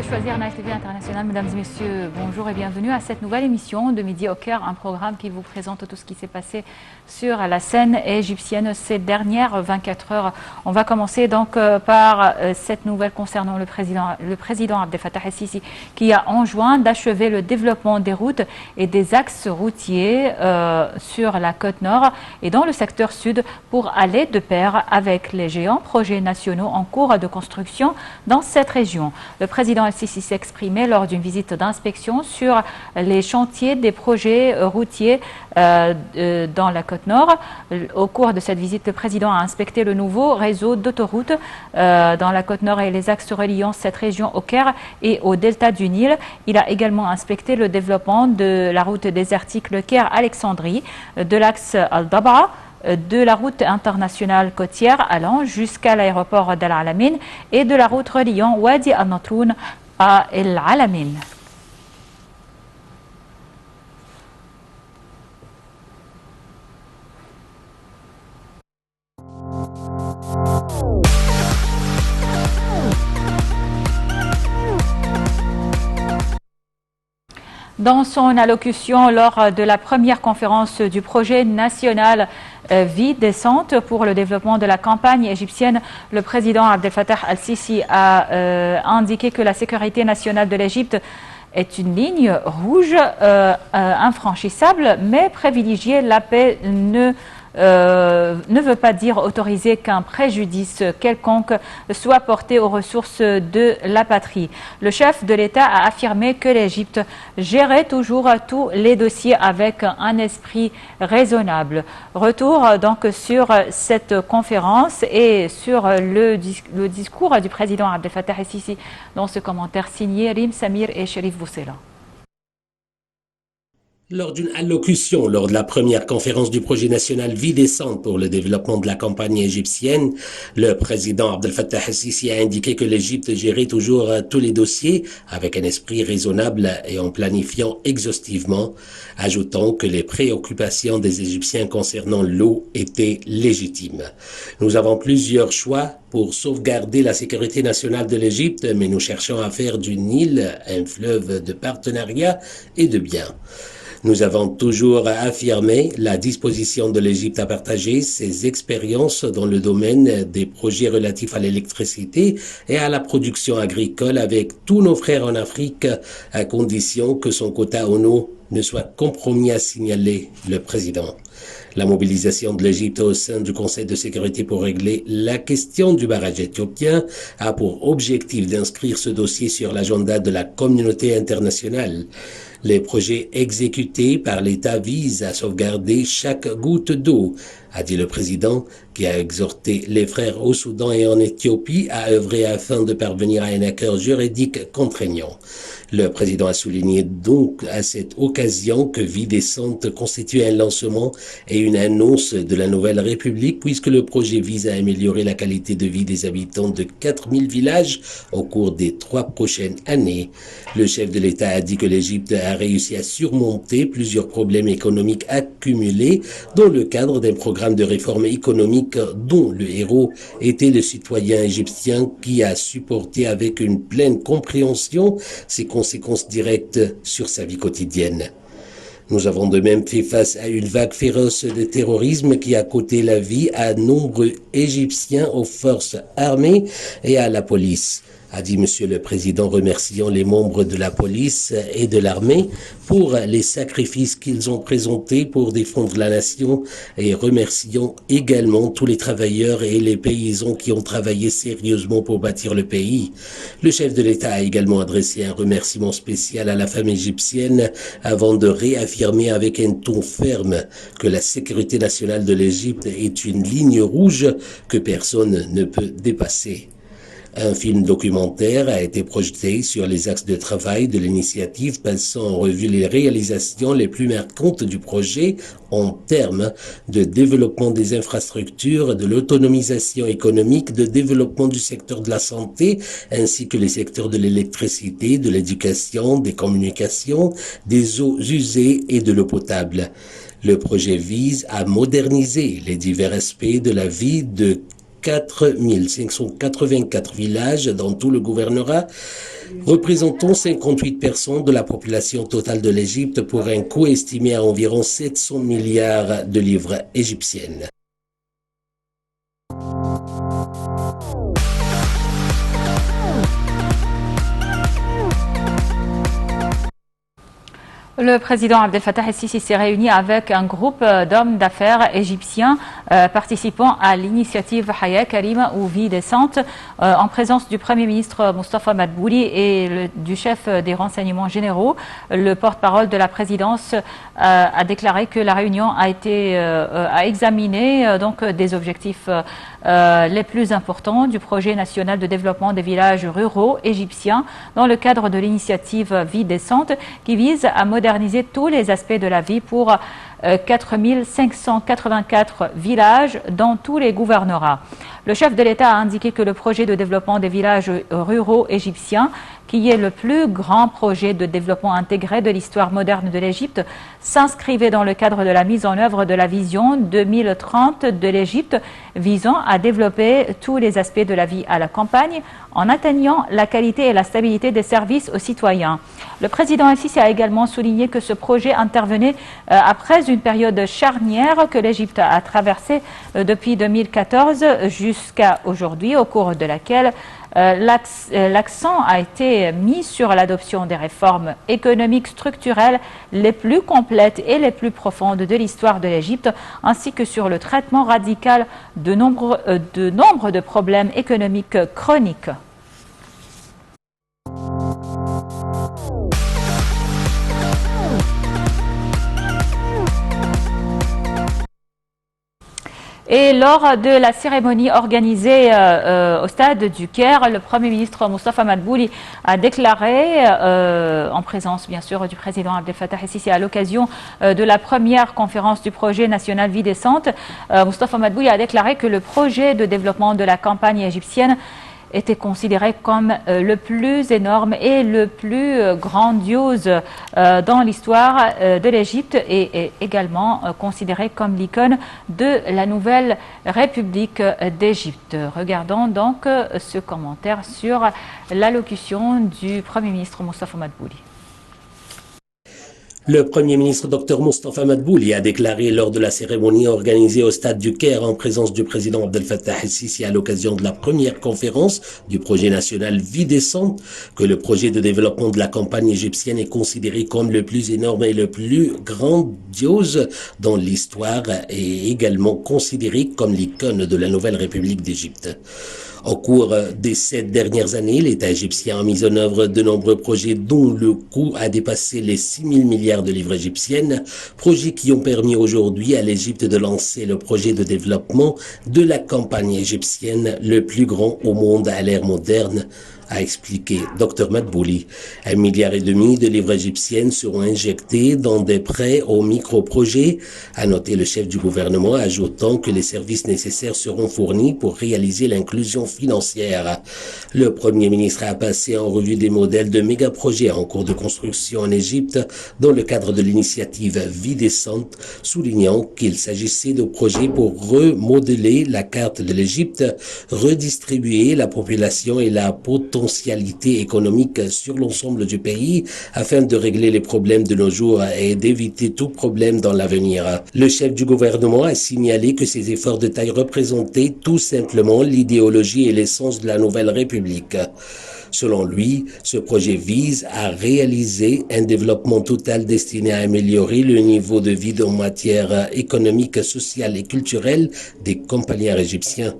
de choisir Nice TV International. Mesdames et messieurs, bonjour et bienvenue à cette nouvelle émission de Midi au Cœur, un programme qui vous présente tout ce qui s'est passé sur la scène égyptienne ces dernières 24 heures. On va commencer donc par cette nouvelle concernant le président Abdel Fattah el-Sisi qui a enjoint d'achever le développement des routes et des axes routiers sur la côte nord et dans le secteur sud pour aller de pair avec les géants projets nationaux en cours de construction dans cette région. Le président el-Sisi s'est exprimé lors d'une visite d'inspection sur les chantiers des projets routiers dans la côte nord. Au cours de cette visite, le président a inspecté le nouveau réseau d'autoroutes dans la côte nord et les axes reliant cette région au Caire et au delta du Nil. Il a également inspecté le développement de la route désertique Le Caire-Alexandrie, de l'axe Al-Dab'a, de la route internationale côtière allant jusqu'à l'aéroport d'Al Alamein et de la route reliant Wadi al-Natroun à El Alamein. Dans son allocution lors de la première conférence du projet national Vie décente pour le développement de la campagne égyptienne, le président Abdel Fattah el-Sisi a indiqué que la sécurité nationale de l'Égypte est une ligne rouge infranchissable, mais privilégier la paix ne veut pas dire autoriser qu'un préjudice quelconque soit porté aux ressources de la patrie. Le chef de l'État a affirmé que l'Égypte gérait toujours tous les dossiers avec un esprit raisonnable. Retour donc sur cette conférence et sur le discours du président Abdel Fattah el-Sisi dans ce commentaire signé Rim Samir et Sherif Boussela. Lors d'une allocution lors de la première conférence du projet national Vie décente pour le développement de la campagne égyptienne, le président Abdel Fattah el-Sisi a indiqué que l'Égypte gérait toujours tous les dossiers avec un esprit raisonnable et en planifiant exhaustivement, ajoutant que les préoccupations des Égyptiens concernant l'eau étaient légitimes. Nous avons plusieurs choix pour sauvegarder la sécurité nationale de l'Égypte, mais nous cherchons à faire du Nil un fleuve de partenariat et de biens. Nous avons toujours affirmé la disposition de l'Égypte à partager ses expériences dans le domaine des projets relatifs à l'électricité et à la production agricole avec tous nos frères en Afrique, à condition que son quota en eau ne soit compromis, a signalé le président. La mobilisation de l'Égypte au sein du Conseil de sécurité pour régler la question du barrage éthiopien a pour objectif d'inscrire ce dossier sur l'agenda de la communauté internationale. Les projets exécutés par l'État visent à sauvegarder chaque goutte d'eau, a dit le président, qui a exhorté les frères au Soudan et en Éthiopie à œuvrer afin de parvenir à un accord juridique contraignant. Le président a souligné donc à cette occasion que Vie décente constitue un lancement et une annonce de la nouvelle République puisque le projet vise à améliorer la qualité de vie des habitants de 4000 villages au cours des 3 prochaines années. Le chef de l'État a dit que l'Égypte a réussi à surmonter plusieurs problèmes économiques accumulés dans le cadre d'un programme de réforme économique dont le héros était le citoyen égyptien qui a supporté avec une pleine compréhension ses conséquences directes sur sa vie quotidienne. Nous avons de même fait face à une vague féroce de terrorisme qui a coûté la vie à nombreux Égyptiens aux forces armées et à la police, a dit Monsieur le Président, remerciant les membres de la police et de l'armée pour les sacrifices qu'ils ont présentés pour défendre la nation et remerciant également tous les travailleurs et les paysans qui ont travaillé sérieusement pour bâtir le pays. Le chef de l'État a également adressé un remerciement spécial à la femme égyptienne avant de réaffirmer avec un ton ferme que la sécurité nationale de l'Égypte est une ligne rouge que personne ne peut dépasser. Un film documentaire a été projeté sur les axes de travail de l'initiative, passant en revue les réalisations les plus marquantes du projet en termes de développement des infrastructures, de l'autonomisation économique, de développement du secteur de la santé, ainsi que les secteurs de l'électricité, de l'éducation, des communications, des eaux usées et de l'eau potable. Le projet vise à moderniser les divers aspects de la vie de 4 584 villages dans tout le gouvernorat, représentant 58% de la population totale de l'Égypte pour un coût estimé à environ 700 milliards de livres égyptiennes. Le président Abdel Fattah el-Sisi s'est réuni avec un groupe d'hommes d'affaires égyptiens participant à l'initiative Haya Karima ou Vie décente en présence du Premier ministre Moustapha Madbouli et du chef des renseignements généraux. Le porte-parole de la présidence a déclaré que la réunion a examiné donc des objectifs les plus importants du projet national de développement des villages ruraux égyptiens dans le cadre de l'initiative Vie décente qui vise à moderniser tous les aspects de la vie pour 4 584 villages dans tous les gouvernorats. Le chef de l'État a indiqué que le projet de développement des villages ruraux égyptiens, qui est le plus grand projet de développement intégré de l'histoire moderne de l'Égypte, s'inscrivait dans le cadre de la mise en œuvre de la vision 2030 de l'Égypte visant à développer tous les aspects de la vie à la campagne en atteignant la qualité et la stabilité des services aux citoyens. Le président el-Sisi a également souligné que ce projet intervenait après une période charnière que l'Égypte a traversée depuis 2014 jusqu'à aujourd'hui, au cours de laquelle l'accent a été mis sur l'adoption des réformes économiques structurelles les plus complètes et les plus profondes de l'histoire de l'Égypte, ainsi que sur le traitement radical de nombre de problèmes économiques chroniques. Et lors de la cérémonie organisée au stade du Caire, le Premier ministre Moustapha Madbouli a déclaré, en présence bien sûr du président Abdel Fattah el-Sisi à l'occasion de la première conférence du projet national Vie décente, Moustapha Madbouli a déclaré que le projet de développement de la campagne égyptienne était considéré comme le plus énorme et le plus grandiose dans l'histoire de l'Égypte et également considéré comme l'icône de la nouvelle République d'Égypte. Regardons donc ce commentaire sur l'allocution du Premier ministre Moustapha Madbouli. Le Premier ministre Dr Moustapha Madbouli a déclaré lors de la cérémonie organisée au stade du Caire en présence du président Abdel Fattah el-Sisi à l'occasion de la première conférence du projet national Vie décente que le projet de développement de la campagne égyptienne est considéré comme le plus énorme et le plus grandiose dans l'histoire et également considéré comme l'icône de la nouvelle République d'Égypte. Au cours des 7 dernières années, l'État égyptien a mis en œuvre de nombreux projets dont le coût a dépassé les 6 000 milliards de livres égyptiennes, projets qui ont permis aujourd'hui à l'Égypte de lancer le projet de développement de la campagne égyptienne, le plus grand au monde à l'ère moderne, a expliqué Dr Madbouli. 1,5 milliard de livres égyptiennes seront injectés dans des prêts aux micro-projets, a noté le chef du gouvernement, ajoutant que les services nécessaires seront fournis pour réaliser l'inclusion financière. Le Premier ministre a passé en revue des modèles de méga-projets en cours de construction en Égypte dans le cadre de l'initiative Vie décente, soulignant qu'il s'agissait de projets pour remodeler la carte de l'Égypte, redistribuer la population et la potentialité économique sur l'ensemble du pays afin de régler les problèmes de nos jours et d'éviter tout problème dans l'avenir. Le chef du gouvernement a signalé que ces efforts de taille représentaient tout simplement l'idéologie et l'essence de la nouvelle République. Selon lui, ce projet vise à réaliser un développement total destiné à améliorer le niveau de vie en matière économique, sociale et culturelle des campagnards égyptiens.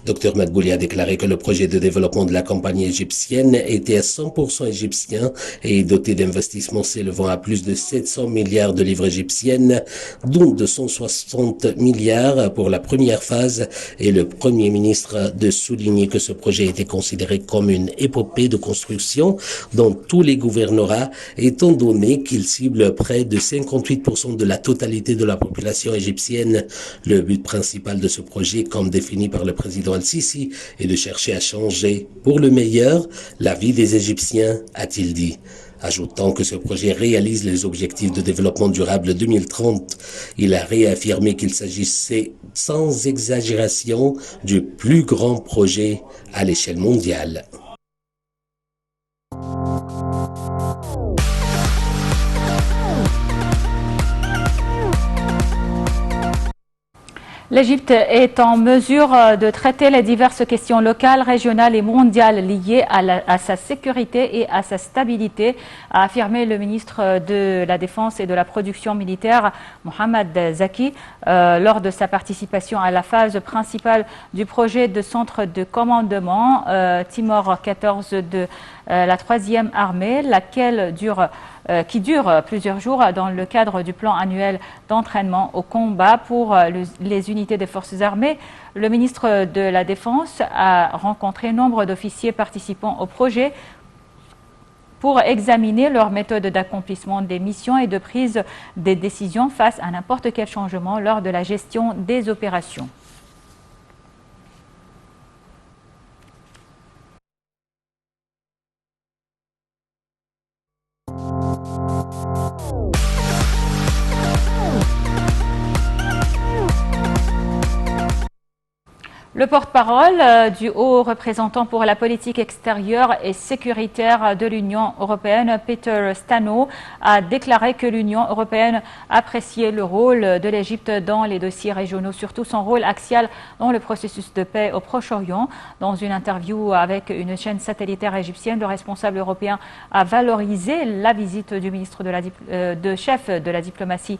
Dr Madbouli a déclaré que le projet de développement de la campagne égyptienne était à 100% égyptien et doté d'investissements s'élevant à plus de 700 milliards de livres égyptiennes, dont 260 milliards pour la première phase, et le Premier ministre de souligner que ce projet était considéré comme une épopée de construction dans tous les gouvernorats, étant donné qu'il cible près de 58% de la totalité de la population égyptienne. Le but principal de ce projet, comme défini par le président el-Sisi, est de chercher à changer pour le meilleur la vie des Égyptiens, a-t-il dit. ajoutant que ce projet réalise les objectifs de développement durable 2030. Il a réaffirmé qu'il s'agissait sans exagération du plus grand projet à l'échelle mondiale. L'Égypte est en mesure de traiter les diverses questions locales, régionales et mondiales liées à sa sécurité et à sa stabilité, a affirmé le ministre de la Défense et de la Production militaire, Mohamed Zaki, lors de sa participation à la phase principale du projet de centre de commandement Timor 14 de la 3e armée, qui dure plusieurs jours dans le cadre du plan annuel d'entraînement au combat pour les unités des forces armées. Le ministre de la Défense a rencontré nombre d'officiers participants au projet pour examiner leur méthode d'accomplissement des missions et de prise des décisions face à n'importe quel changement lors de la gestion des opérations. Le porte-parole du haut représentant pour la politique extérieure et sécuritaire de l'Union européenne, Peter Stano, a déclaré que l'Union européenne appréciait le rôle de l'Égypte dans les dossiers régionaux, surtout son rôle axial dans le processus de paix au Proche-Orient. Dans une interview avec une chaîne satellitaire égyptienne, le responsable européen a valorisé la visite du ministre de chef de la diplomatie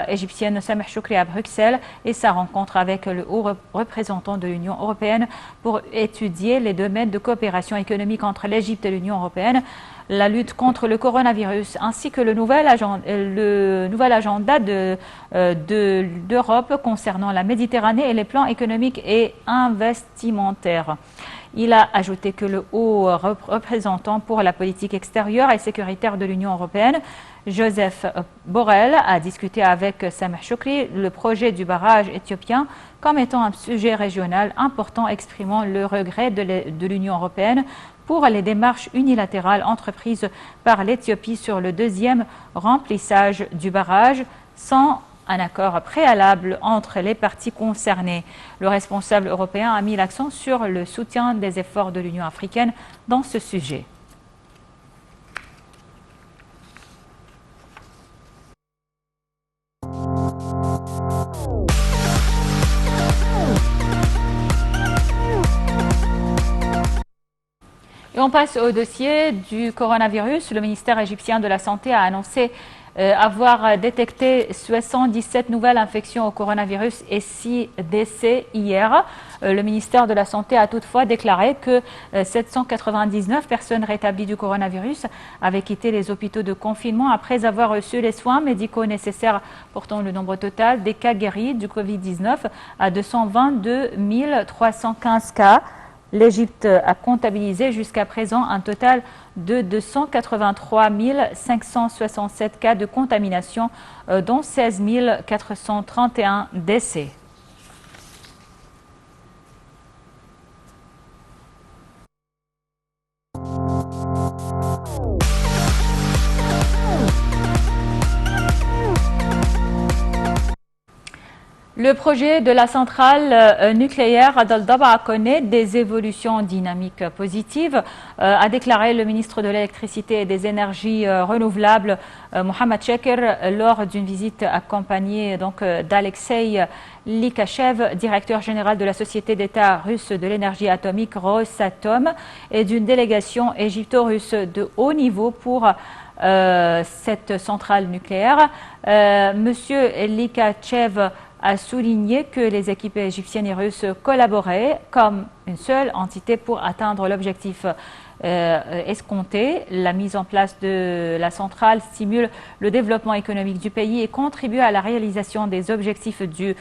égyptienne Sameh Choukri à Bruxelles et sa rencontre avec le haut représentant de l'Union européenne pour étudier les domaines de coopération économique entre l'Égypte et l'Union européenne, la lutte contre le coronavirus ainsi que le nouvel agenda d'Europe concernant la Méditerranée et les plans économiques et investimentaires. Il a ajouté que le haut représentant pour la politique extérieure et sécuritaire de l'Union européenne, Joseph Borrell, a discuté avec Sameh Choukri le projet du barrage éthiopien comme étant un sujet régional important, exprimant le regret de l'Union européenne pour les démarches unilatérales entreprises par l'Éthiopie sur le deuxième remplissage du barrage sans un accord préalable entre les parties concernées. Le responsable européen a mis l'accent sur le soutien des efforts de l'Union africaine dans ce sujet. Et on passe au dossier du coronavirus. Le ministère égyptien de la Santé a annoncé avoir détecté 77 nouvelles infections au coronavirus et 6 décès hier. Le ministère de la Santé a toutefois déclaré que 799 personnes rétablies du coronavirus avaient quitté les hôpitaux de confinement après avoir reçu les soins médicaux nécessaires, portant le nombre total des cas guéris du Covid-19 à 222 315 cas. L'Égypte a comptabilisé jusqu'à présent un total de 283 567 cas de contamination, dont 16 431 décès. Le projet de la centrale nucléaire d'Al-Daba connaît des évolutions dynamiques positives, a déclaré le ministre de l'Électricité et des Énergies renouvelables, Mohamed Sheker, lors d'une visite accompagnée d'Alexei Likachev, directeur général de la société d'État russe de l'énergie atomique Rosatom, et d'une délégation égypto-russe de haut niveau pour cette centrale nucléaire. Monsieur Likachev a souligné que les équipes égyptiennes et russes collaboraient comme une seule entité pour atteindre l'objectif escompté. La mise en place de la centrale stimule le développement économique du pays et contribue à la réalisation des objectifs du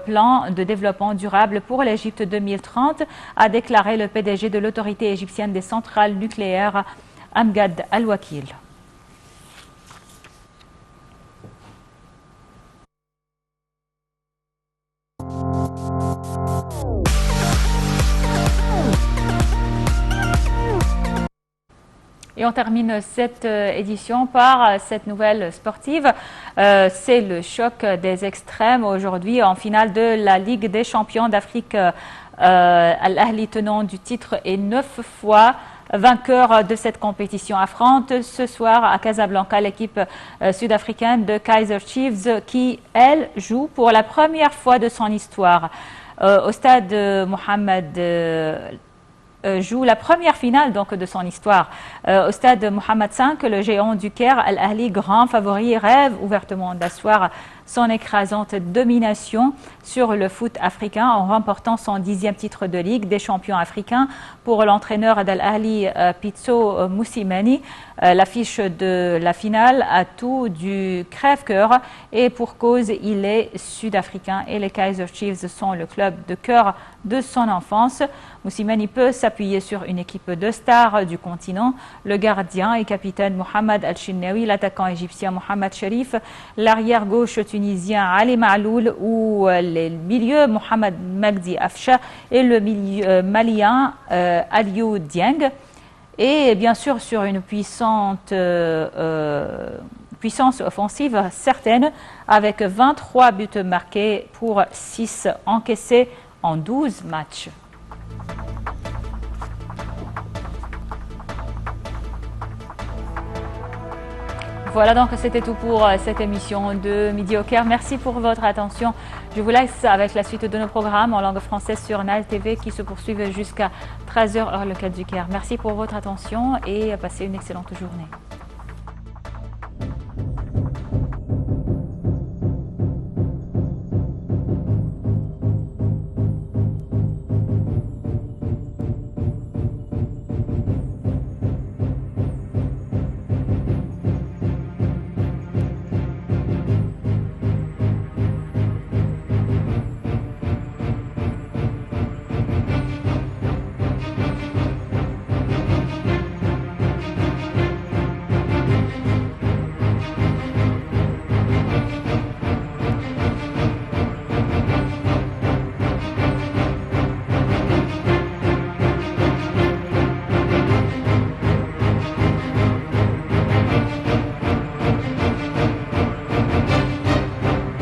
plan de développement durable pour l'Égypte 2030, a déclaré le PDG de l'autorité égyptienne des centrales nucléaires, Amgad Al-Wakil. Et on termine cette édition par cette nouvelle sportive. C'est le choc des extrêmes aujourd'hui en finale de la Ligue des champions d'Afrique. Al-Ahli, tenant du titre et 9 fois vainqueur de cette compétition, affronte ce soir à Casablanca l'équipe sud-africaine de Kaizer Chiefs qui, elle, joue pour la première fois de son histoire. Au stade Mohamed joue la première finale donc de son histoire. Au stade Mohamed V, le géant du Caire, Al-Ahli, grand favori, rêve ouvertement d'asseoir son écrasante domination sur le foot africain en remportant son 10e titre de Ligue des champions africains. Pour l'entraîneur d'Al-Ahli, Pitso Moussimani, l'affiche de la finale a tout du crève-cœur et pour cause, il est sud-africain et les Kaizer Chiefs sont le club de cœur de son enfance. Moussimani peut s'appuyer sur une équipe de stars du continent, le gardien et capitaine Mohamed Al-Shinnawi, l'attaquant égyptien Mohamed Sherif, l'arrière-gauche tunisien Ali Maaloul ou les milieux Mohamed Magdi Afsha et le milieu malien Aliou Dieng. Et bien sûr sur une puissance offensive certaine avec 23 buts marqués pour 6 encaissés en 12 matchs. Voilà, donc c'était tout pour cette émission de Midi au Caire. Merci pour votre attention. Je vous laisse avec la suite de nos programmes en langue française sur Nile TV qui se poursuivent jusqu'à 13h heure locale du Caire. Merci pour votre attention et passez une excellente journée.